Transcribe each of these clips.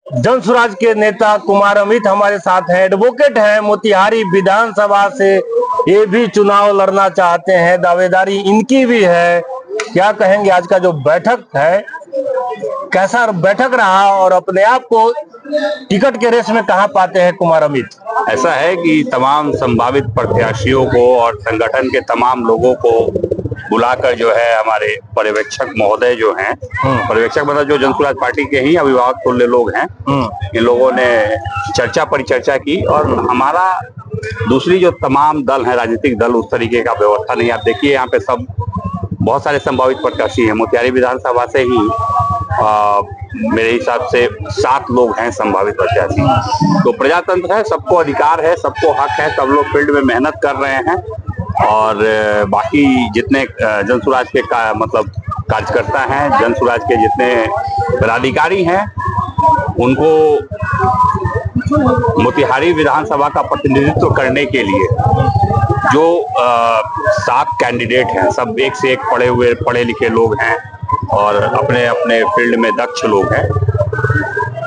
जनसुराज के नेता कुमार अमित हमारे साथ हैं, एडवोकेट हैं, मोतिहारी विधानसभा से ये भी चुनाव लड़ना चाहते हैं, दावेदारी इनकी भी है। क्या कहेंगे आज का जो बैठक है, कैसा बैठक रहा और अपने आप को टिकट के रेस में कहां पाते हैं कुमार अमित? ऐसा है कि तमाम संभावित प्रत्याशियों को और संगठन के तमाम लोगों को बुलाकर जो है हमारे पर्यवेक्षक महोदय जो हैं, पर्यवेक्षक मतलब जो जनसुराज पार्टी के ही अभिभावक तुल्य लोग हैं, इन लोगों ने चर्चा परिचर्चा की। और हमारा दूसरी जो तमाम दल है, राजनीतिक दल, उस तरीके का व्यवस्था नहीं। आप देखिए यहाँ पे सब बहुत सारे संभावित प्रत्याशी हैं। मोतिहारी विधानसभा से ही मेरे हिसाब से 7 लोग हैं संभावित प्रत्याशी। तो प्रजातंत्र है, सबको अधिकार है, सबको हक है, सब लोग फील्ड में मेहनत कर रहे हैं। और बाकी जितने जनसुराज के मतलब कार्यकर्ता हैं, जनसुराज के जितने पदाधिकारी हैं, उनको मोतिहारी विधानसभा का प्रतिनिधित्व करने के लिए जो 7 कैंडिडेट हैं, सब एक से एक पढ़े लिखे लोग हैं और अपने अपने फील्ड में दक्ष लोग हैं।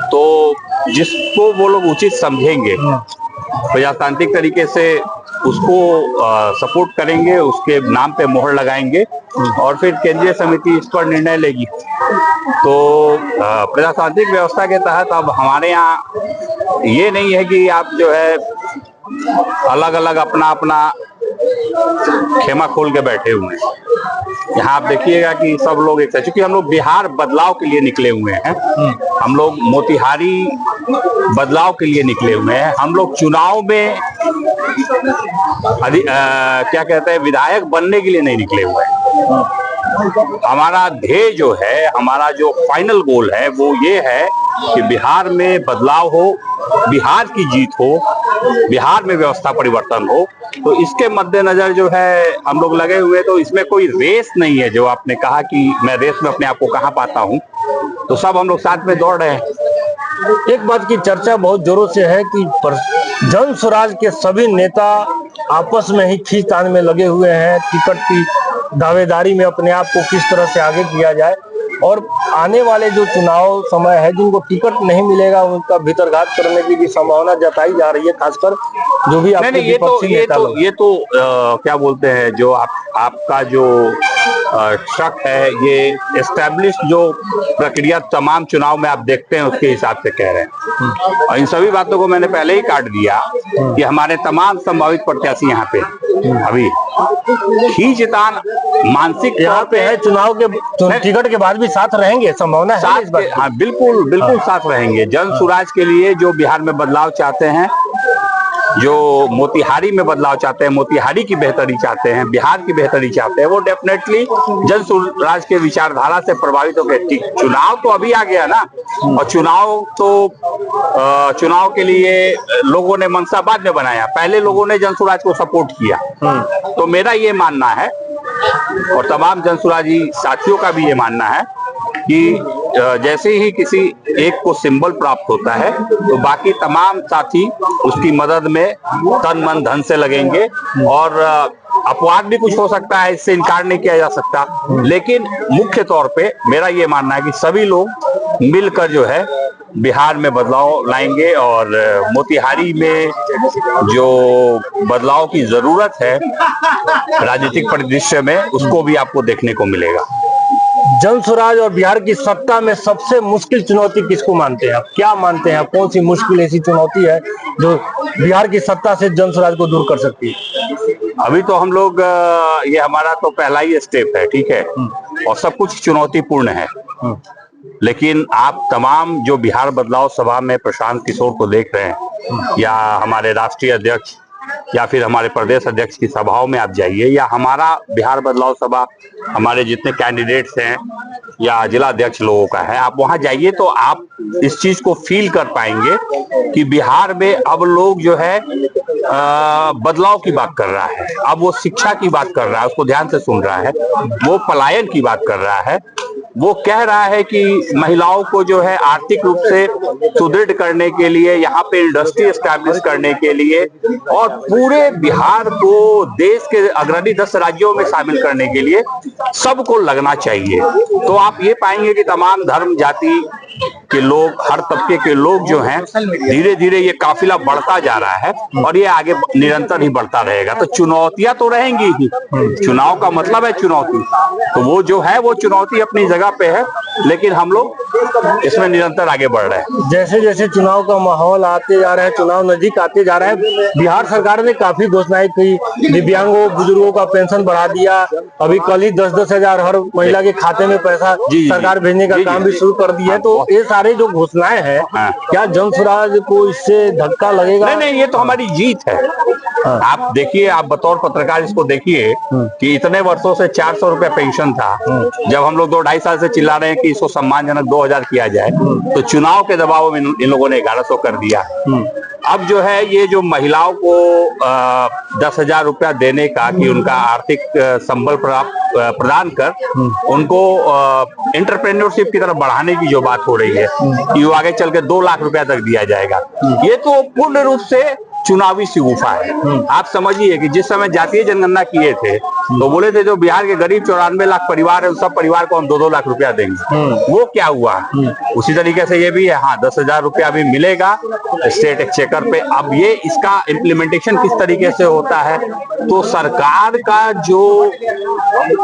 तो जिसको वो लोग उचित समझेंगे, प्रजातांत्रिक तरीके से उसको सपोर्ट करेंगे, उसके नाम पे मोहर लगाएंगे और फिर केंद्रीय समिति इस पर निर्णय लेगी। तो प्रजातांत्रिक व्यवस्था के तहत अब हमारे यहाँ ये नहीं है कि आप जो है अलग अलग अपना अपना खेमा खोल के बैठे हुए हैं। यहाँ आप देखिएगा कि सब लोग एक साथ, चूंकि हम लोग बिहार बदलाव के लिए निकले हुए हैं, हम लोग मोतिहारी बदलाव के लिए निकले हुए हैं। हम लोग चुनाव में क्या कहते हैं, विधायक बनने के लिए नहीं निकले हुए हैं। हमारा ध्येय जो है, हमारा जो फाइनल गोल है, वो ये है कि बिहार में बदलाव हो, बिहार की जीत हो, बिहार में व्यवस्था परिवर्तन हो। तो इसके मद्देनजर जो है हम लोग लगे हुए। तो इसमें कोई रेस नहीं है। जो आपने कहा कि मैं रेस में अपने आप को कहां पाता हूं, तो सब हम लोग साथ में दौड़ रहे हैं। एक बात की चर्चा बहुत जोरों से है कि जनसुराज के सभी नेता आपस में ही खींचतान में लगे हुए हैं, टिकट की दावेदारी में अपने आप को किस तरह से आगे किया जाए। और आने वाले जो चुनाव समय है, जिनको टिकट नहीं मिलेगा उनका भीतरघात करने की भी संभावना जताई जा रही है, खासकर जो भी आपके विपक्षी नेता लोग। ये तो क्या बोलते हैं, जो आपका जो शक है, ये एस्टैब्लिश्ड जो प्रक्रिया तमाम चुनाव में आप देखते हैं, उसके हिसाब से कह रहे हैं। और इन सभी बातों को मैंने पहले ही काट दिया कि हमारे तमाम संभावित प्रत्याशी यहाँ पे अभी खींचतान मानसिक यहाँ पे है। चुनाव के टिकट के बाद भी साथ रहेंगे, संभावना है इस बात? हाँ, बिल्कुल साथ रहेंगे। जनसुराज के लिए जो बिहार में बदलाव चाहते हैं, जो मोतिहारी में बदलाव चाहते हैं, मोतिहारी की बेहतरी चाहते हैं, बिहार की बेहतरी चाहते हैं, वो डेफिनेटली जनसुराज के विचारधारा से प्रभावित होकर। चुनाव तो अभी आ गया ना, और चुनाव के लिए लोगों ने मंशा बाद में बनाया, पहले लोगों ने जनसुराज को सपोर्ट किया। तो मेरा ये मानना है और तमाम जनसुराजी साथियों का भी ये मानना है कि जैसे ही किसी एक को सिंबल प्राप्त होता है, तो बाकी तमाम साथी उसकी मदद में तन मन धन से लगेंगे। और अपवाद भी कुछ हो सकता है, इससे इनकार नहीं किया जा सकता, लेकिन मुख्य तौर पे मेरा ये मानना है कि सभी लोग मिलकर जो है बिहार में बदलाव लाएंगे। और मोतिहारी में जो बदलाव की जरूरत है राजनीतिक परिदृश्य में, उसको भी आपको देखने को मिलेगा। जनसुराज और बिहार की सत्ता में सबसे मुश्किल चुनौती किसको मानते हैं आप? क्या मानते हैं आप, कौन सी मुश्किल ऐसी चुनौती है जो बिहार की सत्ता से जनसुराज को दूर कर सकती है? अभी तो हम लोग ये हमारा तो पहला ही स्टेप है, ठीक है, और सब कुछ चुनौतीपूर्ण है। लेकिन आप तमाम जो बिहार बदलाव सभा में प्रशांत किशोर को देख रहे हैं, या हमारे राष्ट्रीय अध्यक्ष या फिर हमारे प्रदेश अध्यक्ष की सभाओं में आप जाइए, या हमारा बिहार बदलाव सभा हमारे जितने कैंडिडेट्स हैं या जिला अध्यक्ष लोगों का है, आप वहां जाइए तो आप इस चीज को फील कर पाएंगे कि बिहार में अब लोग जो है बदलाव की बात कर रहा है, अब वो शिक्षा की बात कर रहा है, उसको ध्यान से सुन रहा है, वो पलायन की बात कर रहा है, वो कह रहा है कि महिलाओं को जो है आर्थिक रूप से सुदृढ़ करने के लिए, यहाँ पे इंडस्ट्री एस्टैब्लिश करने के लिए और पूरे बिहार को देश के अग्रणी 10 राज्यों में शामिल करने के लिए सबको लगना चाहिए। तो आप ये पाएंगे कि तमाम धर्म, जाति, कि लोग, हर तबके के लोग जो हैं, धीरे धीरे ये काफिला बढ़ता जा रहा है और ये आगे निरंतर ही बढ़ता रहेगा। तो चुनौतियां तो रहेंगी ही, चुनाव का मतलब है चुनौती, तो वो जो है वो चुनौती अपनी जगह पे है, लेकिन हम लोग इसमें निरंतर आगे बढ़ रहे हैं। जैसे जैसे चुनाव का माहौल आते जा रहा है, चुनाव नजदीक आते जा रहा है, बिहार सरकार ने काफी घोषणाएं की, दिव्यांगों बुजुर्गों का पेंशन बढ़ा दिया, अभी कल ही 10-10 हजार हर महिला के खाते में पैसा सरकार भेजने का काम भी शुरू कर दिया है। तो ये सारे जो घोषणाएं हैं, क्या जन स्वराज को इससे धक्का लगेगा? नहीं, ये तो हमारी जीत है। आप देखिए, आप बतौर पत्रकार इसको देखिए कि इतने वर्षों से 400 रुपया पेंशन था, जब हम लोग 2-2.5 साल से चिल्ला रहे हैं कि इसको सम्मानजनक 2000 किया जाए, तो चुनाव के दबाव में इन लोगों ने 1100 कर दिया। अब जो है ये जो महिलाओं को 10,000 रुपया देने का, कि उनका आर्थिक संबल प्रदान कर उनको एंटरप्रेन्योरशिप की तरफ बढ़ाने की जो बात हो रही है कि वो आगे चल के 2 लाख रुपया तक दिया जाएगा, ये तो पूर्ण रूप से चुनावी शिगुफा है। आप समझिए कि जिस समय जातीय जनगणना किए थे तो बोले थे जो बिहार के गरीब 94 लाख परिवार है, उन सब परिवार को हम 2-2 लाख रुपया देंगे। वो क्या हुआ? उसी तरीके से ये भी है, हाँ 10,000 रुपया अभी मिलेगा स्टेट एक्सचेकर पे। अब ये इसका इम्प्लीमेंटेशन किस तरीके से होता है, तो सरकार का जो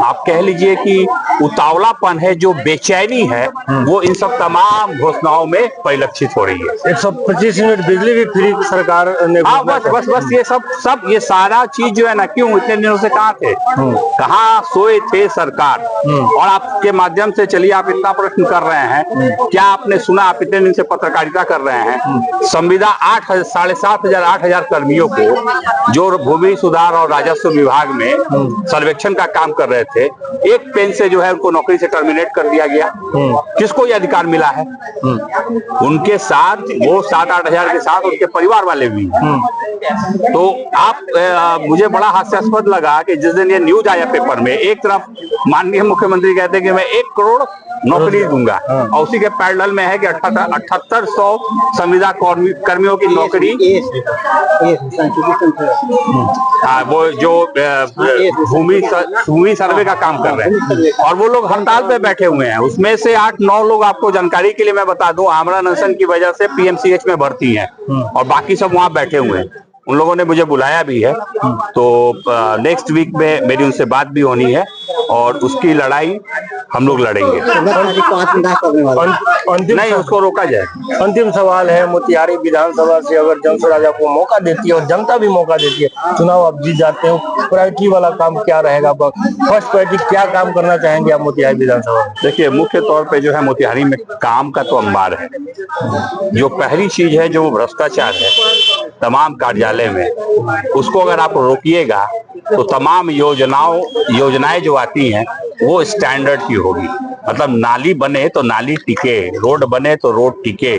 आप कह लीजिए कि उतावलापन है, जो बेचैनी है, वो इन सब तमाम घोषणाओं में परिलक्षित हो रही है। 125 यूनिट बिजली भी फ्री सरकार ने, हाँ बस ये सब ये सारा चीज जो है ना, क्यों इतने दिनों से कहाँ थे, कहाँ सोए थे सरकार? और आपके माध्यम से चलिए, आप इतना प्रश्न कर रहे हैं, क्या आपने सुना, आप इतने दिन से पत्रकारिता कर रहे हैं, संविदा 7,500-8,000 कर्मियों को जो भूमि सुधार और राजस्व विभाग में सर्वेक्षण का काम कर रहे थे, एक पेन से जो है उनको नौकरी से टर्मिनेट कर दिया गया। किसको यह अधिकार मिला है? उनके साथ वो 7-8 हजार के साथ उनके परिवार वाले भी। तो आप मुझे बड़ा हास्यास्पद लगा कि जिस दिन ये न्यूज आया पेपर में, एक तरफ माननीय मुख्यमंत्री कहते हैं कि मैं 1 करोड़ नौकरी दूंगा, और उसी के पैरेलल में है कि 7800 संविदा कर्मियों की नौकरी, वो जो भूमि सर्वे का काम कर रहे हैं, और वो लोग हड़ताल पे बैठे हुए हैं। उसमें से 8-9 लोग, आपको जानकारी के लिए मैं बता दूं, आमरण अनशन की वजह से पीएमसीएच में भर्ती हैं, और बाकी सब वहां बैठे हुए हैं। उन लोगों ने मुझे बुलाया भी है, तो नेक्स्ट वीक में मेरी उनसे बात भी होनी है, और उसकी लड़ाई हम लोग लड़ेंगे। नहीं, उसको रोका जाए। अंतिम सवाल है, मोतिहारी विधानसभा से अगर जन स्वराज आपको मौका देती है और जनता भी मौका देती है, चुनाव आप जीत जाते हो, प्रायोरिटी वाला काम क्या रहेगा? फर्स्ट प्रायोरिटी क्या काम करना चाहेंगे आप मोतिहारी विधानसभा में? देखिए, मुख्य तौर पे जो है मोतिहारी में काम का तो अंबार है। जो पहली चीज है, जो भ्रष्टाचार है तमाम कार्यालय में, उसको अगर आप रोकिएगा तो तमाम योजनाएं जो आती हैं वो स्टैंडर्ड की होगी। मतलब नाली बने तो नाली टिके, रोड बने तो रोड टिके,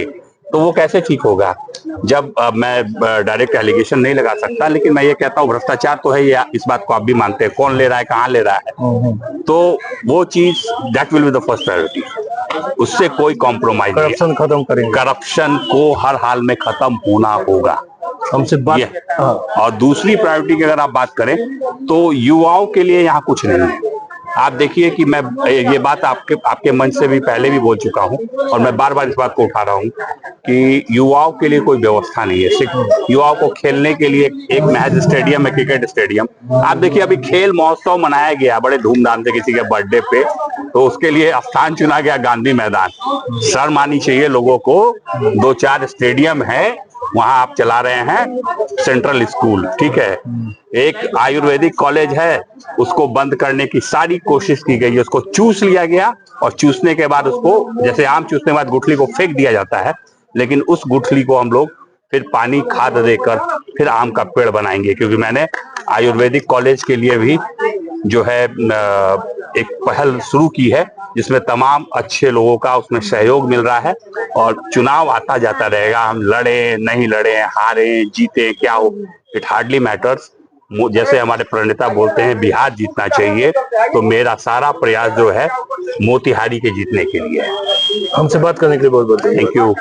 तो वो कैसे ठीक होगा? जब मैं डायरेक्ट एलिगेशन नहीं लगा सकता, लेकिन मैं ये कहता हूँ भ्रष्टाचार तो है, ये इस बात को आप भी मानते हैं, कौन ले रहा है, कहाँ ले रहा है, तो वो चीज that will be the first priority. उससे कोई कॉम्प्रोमाइज नहीं। करप्शन खत्म करेंगे, करप्शन को हर हाल में खत्म होना होगा, हमसे बात। और दूसरी प्रायोरिटी की अगर आप बात करें तो युवाओं के लिए यहाँ कुछ नहीं है। आप देखिए कि मैं ये बात आपके मंच से भी पहले भी बोल चुका हूँ, और मैं बार बार इस बात को उठा रहा हूँ कि युवाओं के लिए कोई व्यवस्था नहीं है। सिर्फ युवाओं को खेलने के लिए एक महज स्टेडियम है, क्रिकेट स्टेडियम। आप देखिए, अभी खेल महोत्सव मनाया गया बड़े धूमधाम से किसी के बर्थडे पे, तो उसके लिए स्थान चुना गया गांधी मैदान। शर्म आनी चाहिए लोगों को। 2-4 स्टेडियम है, वहां आप चला रहे हैं सेंट्रल स्कूल, ठीक है। एक आयुर्वेदिक कॉलेज है, उसको बंद करने की सारी कोशिश की गई है, उसको चूस लिया गया, और चूसने के बाद उसको, जैसे आम चूसने के बाद गुठली को फेंक दिया जाता है, लेकिन उस गुठली को हम लोग फिर पानी खाद देकर फिर आम का पेड़ बनाएंगे। क्योंकि मैंने आयुर्वेदिक कॉलेज के लिए भी जो है एक पहल शुरू की है, जिसमें तमाम अच्छे लोगों का उसमें सहयोग मिल रहा है, और चुनाव आता जाता रहेगा। हम लड़े नहीं लड़े, हारे जीते, क्या हो, इट हार्डली मैटर्स। जैसे हमारे प्रणेता बोलते हैं, बिहार जीतना चाहिए, तो मेरा सारा प्रयास जो है मोतिहारी के जीतने के लिए है। हमसे बात करने के लिए बहुत बहुत थैंक यू।